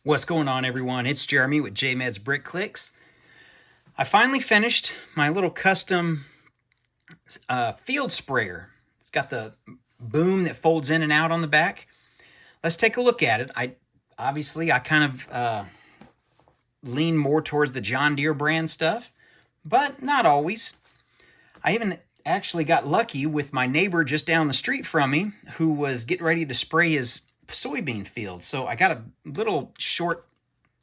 What's going on, everyone? It's Jeremy with JMed's Brick Clicks. I finally finished my little custom field sprayer. It's got the boom that folds in and out on the back. Let's take a look at it. I kind of lean more towards the John Deere brand stuff, but not always. I even actually got lucky with my neighbor just down the street from me who was getting ready to spray his soybean field. So I got a little short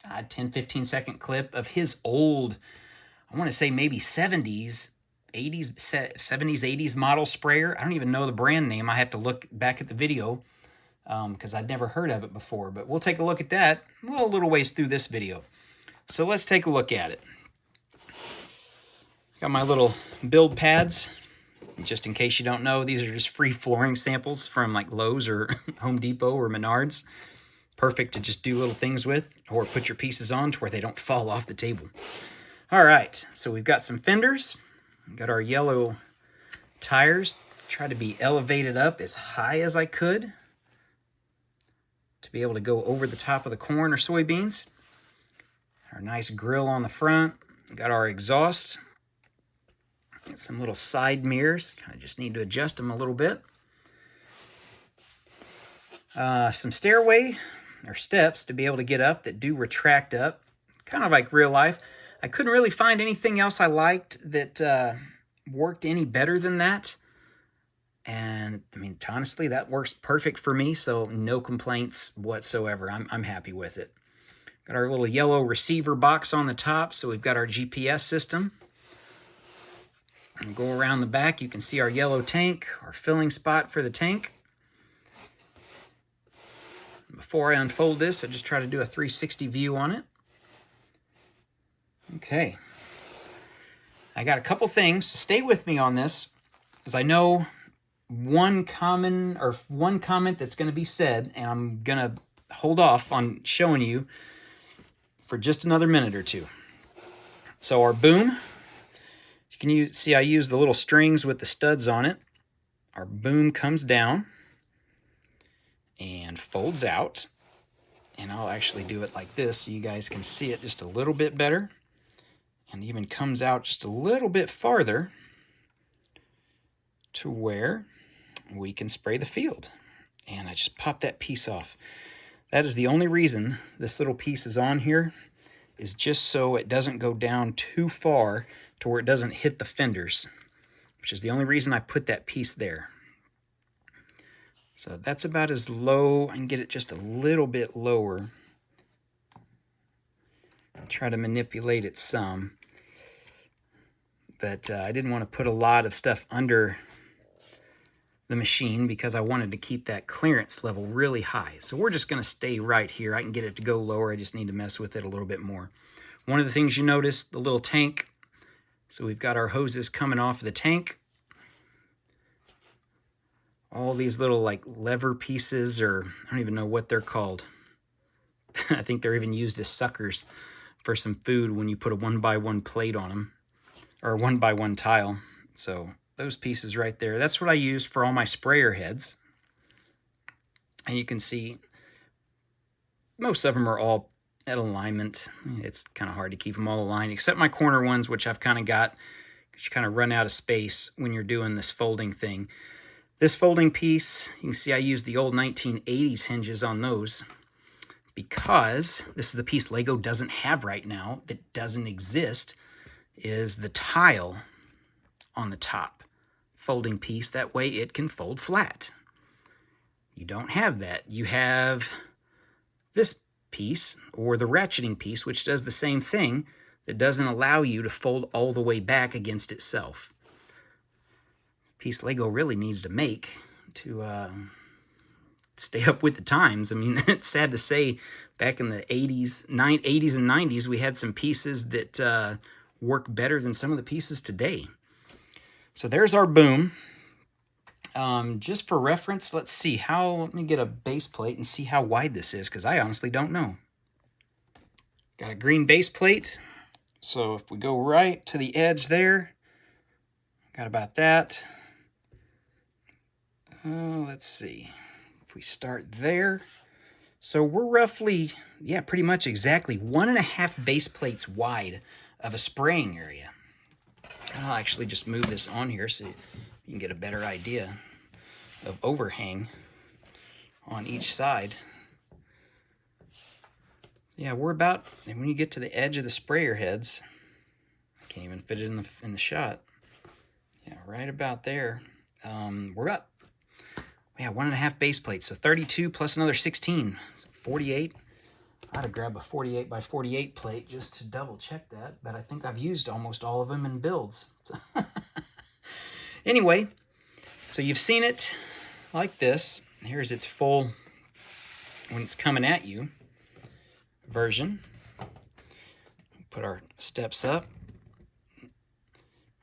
10-15 second clip of his old, I want to say maybe 70s 80s model sprayer. I don't even know the brand name. I have to look back at the video because I'd never heard of it before, but we'll take a look at that a little ways through this video. So let's take a look at it. Got my little build pads. Just in case you don't know, these are just free flooring samples from like Lowe's or Home Depot or Menards. Perfect to just do little things with or put your pieces on to where they don't fall off the table. All right, so we've got some fenders. We've got our yellow tires. Tried to be elevated up as high as I could to be able to go over the top of the corn or soybeans. Our nice grill on the front. We've got our exhaust. Got some little side mirrors. Kind of just need to adjust them a little bit. Some stairway or steps to be able to get up that do retract up. Kind of like real life. I couldn't really find anything else I liked that worked any better than that. And I mean, honestly, that works perfect for me. So no complaints whatsoever. I'm happy with it. Got our little yellow receiver box on the top. So we've got our GPS system. And go around the back, you can see our yellow tank, our filling spot for the tank. Before I unfold this, I just try to do a 360 view on it. Okay. I got a couple things, so stay with me on this, because I know one comment that's going to be said, and I'm going to hold off on showing you for just another minute or two. So our boom. Can you see I use the little strings with the studs on it? Our boom comes down and folds out. And I'll actually do it like this so you guys can see it just a little bit better. And even comes out just a little bit farther to where we can spray the field. And I just pop that piece off. That is the only reason this little piece is on here, is just so it doesn't go down too far to where it doesn't hit the fenders, which is the only reason I put that piece there. So that's about as low. I can get it just a little bit lower. I'll try to manipulate it some. But I didn't want to put a lot of stuff under the machine because I wanted to keep that clearance level really high. So we're just going to stay right here. I can get it to go lower. I just need to mess with it a little bit more. One of the things you notice, the little tank. So we've got our hoses coming off the tank. All these little like lever pieces, or I don't even know what they're called. I think they're even used as suckers for some food when you put a 1x1 plate on them, or a 1x1 tile. So those pieces right there, that's what I used for all my sprayer heads. And you can see most of them are all at alignment. It's kind of hard to keep them all aligned, except my corner ones, which I've kind of got, because you kind of run out of space when you're doing this folding thing. This folding piece, you can see I use the old 1980s hinges on those, because this is the piece Lego doesn't have right now, that doesn't exist, is the tile on the top. Folding piece, that way it can fold flat. You don't have that. You have this piece, or the ratcheting piece, which does the same thing, that doesn't allow you to fold all the way back against itself. Piece Lego really needs to make to stay up with the times. I mean, it's sad to say, back in the 80s and 90s, we had some pieces that work better than some of the pieces today. So there's our boom. Just for reference, let's see let me get a base plate and see how wide this is, because I honestly don't know. Got a green base plate. So if we go right to the edge there, got about that. Let's see. If we start there, So we're roughly, yeah, pretty much exactly 1.5 base plates wide of a spraying area. I'll actually just move this on here so you can get a better idea of overhang on each side. Yeah, we're about, and when you get to the edge of the sprayer heads, I can't even fit it in the shot. Yeah, right about there. We're about, yeah, 1.5 base plates, so 32 plus another 16, 48. I ought to grab a 48 by 48 plate just to double check that, but I think I've used almost all of them in builds. Anyway, so you've seen it like this. Here's its full, when it's coming at you, version. Put our steps up.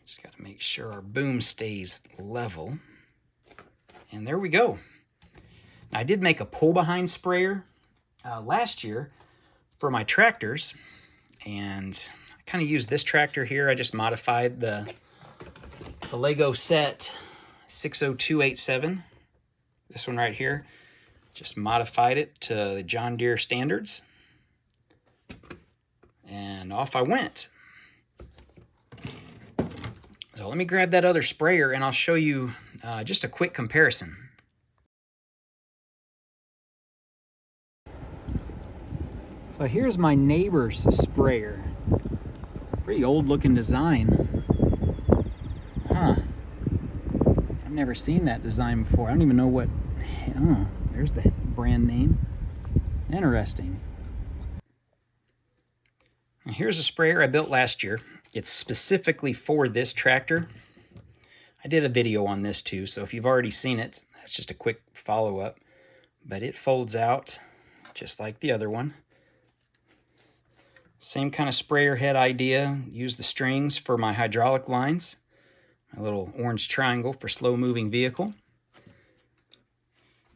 Just got to make sure our boom stays level. And there we go. Now, I did make a pull-behind sprayer last year for my tractors, and I kind of used this tractor here. I just modified the Lego set 60287. This one right here. Just modified it to the John Deere standards. And off I went. So let me grab that other sprayer and I'll show you just a quick comparison. So here's my neighbor's sprayer. Pretty old looking design. Huh. I've never seen that design before. I don't even know what, oh, there's the brand name. Interesting. Now here's a sprayer I built last year. It's specifically for this tractor. I did a video on this too, so if you've already seen it, that's just a quick follow-up. But it folds out just like the other one. Same kind of sprayer head idea. Use the strings for my hydraulic lines. My little orange triangle for slow-moving vehicle.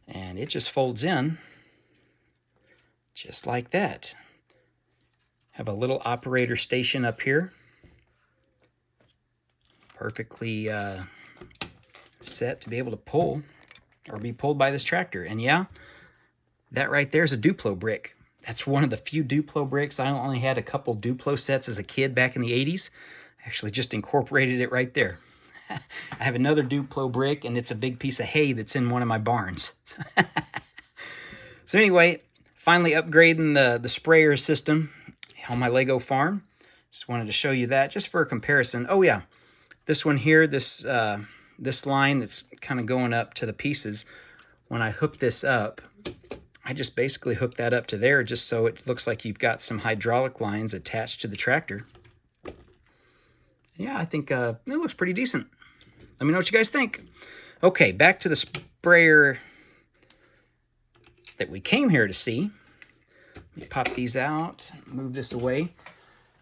And it just folds in just like that. Have a little operator station up here. Perfectly set to be able to pull or be pulled by this tractor. And yeah, that right there is a Duplo brick. That's one of the few Duplo bricks. I only had a couple Duplo sets as a kid back in the 80s. Actually just incorporated it right there. I have another Duplo brick, and it's a big piece of hay that's in one of my barns. So anyway, finally upgrading the sprayer system on my Lego farm. Just wanted to show you that just for a comparison. Oh yeah, this one here, this line that's kind of going up to the pieces. When I hook this up, I just basically hook that up to there just so it looks like you've got some hydraulic lines attached to the tractor. Yeah, I think it looks pretty decent. Let me know what you guys think. Okay, back to the sprayer that we came here to see. Let me pop these out, move this away.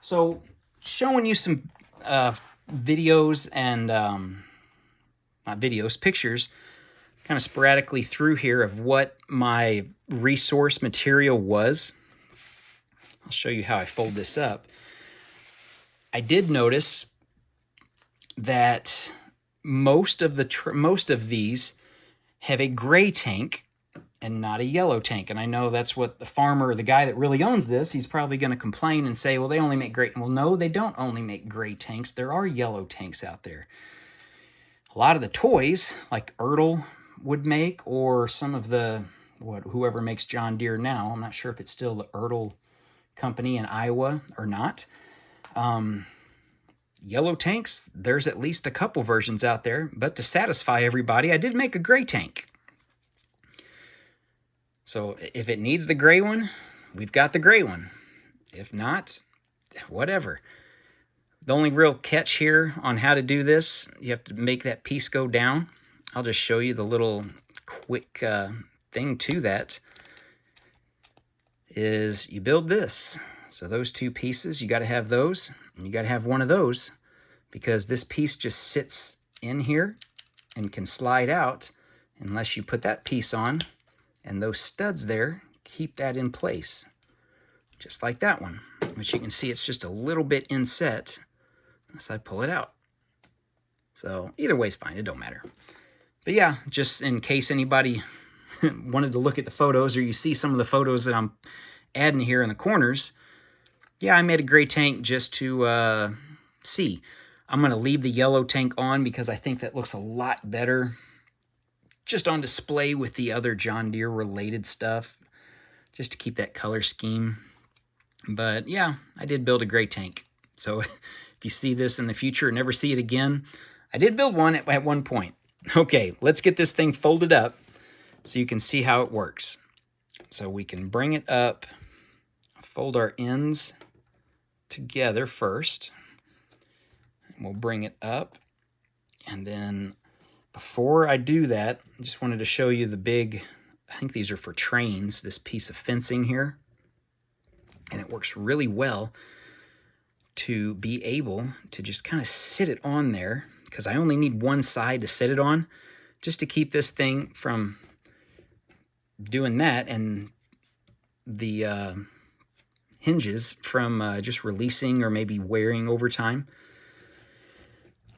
So, showing you some videos and, not videos, pictures, kind of sporadically through here of what my resource material was. I'll show you how I fold this up. I did notice that most of these have a gray tank and not a yellow tank. And I know that's what the farmer, or the guy that really owns this, he's probably going to complain and say, well, they only make gray. Well, no, they don't only make gray tanks. There are yellow tanks out there. A lot of the toys, like Ertl would make, or some of the, whoever makes John Deere now, I'm not sure if it's still the Ertl company in Iowa or not. Yellow tanks, there's at least a couple versions out there, but to satisfy everybody, I did make a gray tank. So if it needs the gray one, we've got the gray one. If not, whatever. The only real catch here on how to do this, you have to make that piece go down. I'll just show you the little quick thing to that. Is you build this. So those two pieces, you got to have those, and you got to have one of those, because this piece just sits in here and can slide out unless you put that piece on, and those studs there keep that in place, just like that one, which you can see it's just a little bit inset unless I pull it out. So either way is fine, it don't matter. But yeah, just in case anybody wanted to look at the photos, or you see some of the photos that I'm adding here in the corners, yeah, I made a gray tank just to see. I'm going to leave the yellow tank on because I think that looks a lot better just on display with the other John Deere related stuff, just to keep that color scheme. But yeah, I did build a gray tank. So if you see this in the future and never see it again, I did build one at one point. Okay, let's get this thing folded up so you can see how it works. So we can bring it up, fold our ends together first. We'll bring it up, and then before I do that, I just wanted to show you the big, I think these are for trains, this piece of fencing here. And it works really well to be able to just kind of sit it on there, because I only need one side to sit it on, just to keep this thing from doing that, and the hinges from just releasing or maybe wearing over time.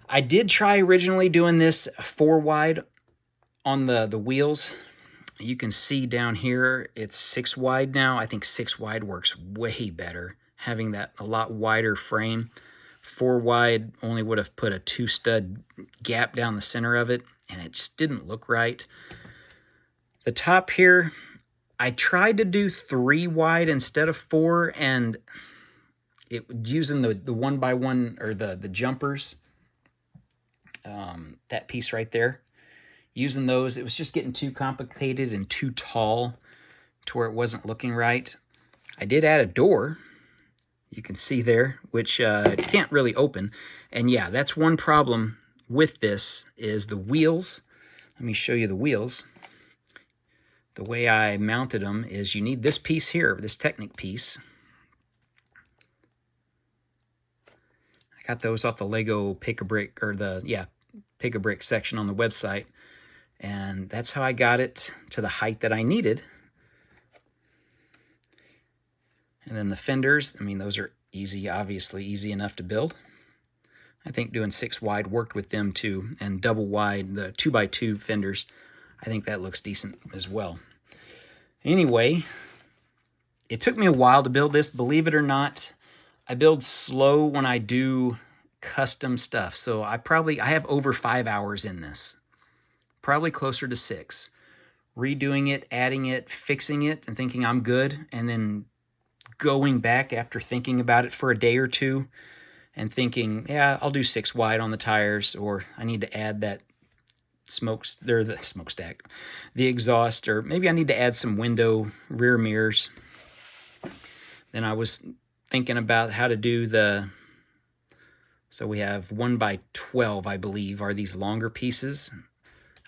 I did try originally doing this 4 wide on the wheels. You can see down here it's 6 wide now. I think 6 wide works way better, having that a lot wider frame. 4 wide only would have put a 2 stud gap down the center of it, and it just didn't look right. The top here, I tried to do 3 wide instead of 4, and it using the 1x1 or the jumpers, that piece right there, using those, it was just getting too complicated and too tall to where it wasn't looking right. I did add a door, you can see there, which can't really open. And yeah, that's one problem with this is the wheels. Let me show you the wheels. The way I mounted them is you need this piece here, this Technic piece. I got those off the Lego Pick-a-Brick, or the, yeah, Pick-a-Brick section on the website. And that's how I got it to the height that I needed. And then the fenders, I mean, those are easy, obviously easy enough to build. I think doing 6 wide worked with them too, and double wide, the 2x2 fenders, I think that looks decent as well. Anyway, it took me a while to build this, believe it or not. I build slow when I do custom stuff. So I have over 5 hours in this, probably closer to 6. Redoing it, adding it, fixing it, and thinking I'm good, and then going back after thinking about it for a day or two and thinking, yeah, I'll do 6 wide on the tires, or I need to add that smokestack, the exhaust, or maybe I need to add some window rear mirrors. Then I was thinking about how to do so we have 1x12, I believe, are these longer pieces.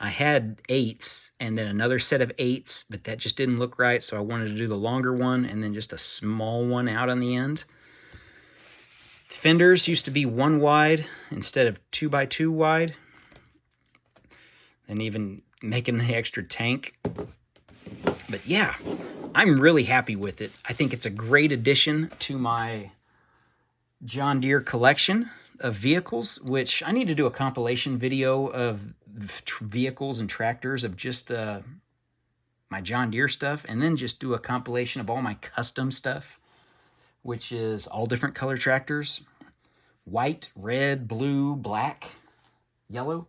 I had 8s and then another set of 8s, but that just didn't look right, so I wanted to do the longer one and then just a small one out on the end. The fenders used to be 1 wide instead of 2x2 wide, and even making the extra tank. But yeah, I'm really happy with it. I think it's a great addition to my John Deere collection of vehicles, which I need to do a compilation video of vehicles and tractors of just my John Deere stuff, and then just do a compilation of all my custom stuff, which is all different color tractors: white, red, blue, black, yellow.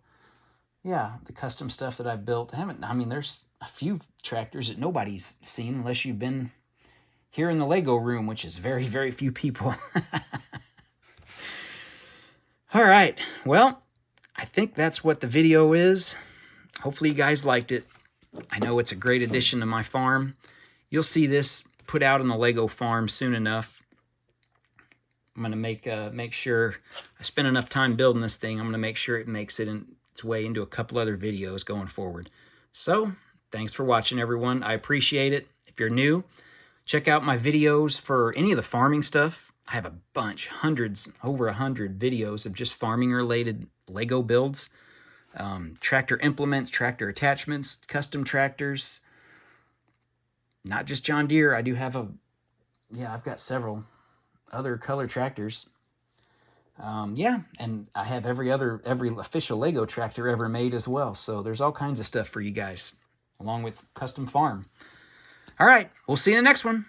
Yeah, the custom stuff that I've built. I mean, there's a few tractors that nobody's seen unless you've been here in the Lego room, which is very, very few people. All right, well, I think that's what the video is. Hopefully you guys liked it. I know it's a great addition to my farm. You'll see this put out on the Lego farm soon enough. I'm going to make sure I spend enough time building this thing. I'm going to make sure it makes its way into a couple other videos going forward. So, thanks for watching, everyone. I appreciate it. If you're new, check out my videos for any of the farming stuff. I have a bunch, hundreds, over 100 videos of just farming-related Lego builds. Tractor implements, tractor attachments, custom tractors. Not just John Deere. I do have I've got several other color tractors. Yeah, and I have every official Lego tractor ever made as well. So there's all kinds of stuff for you guys. along with custom farm. All right, we'll see you in the next one.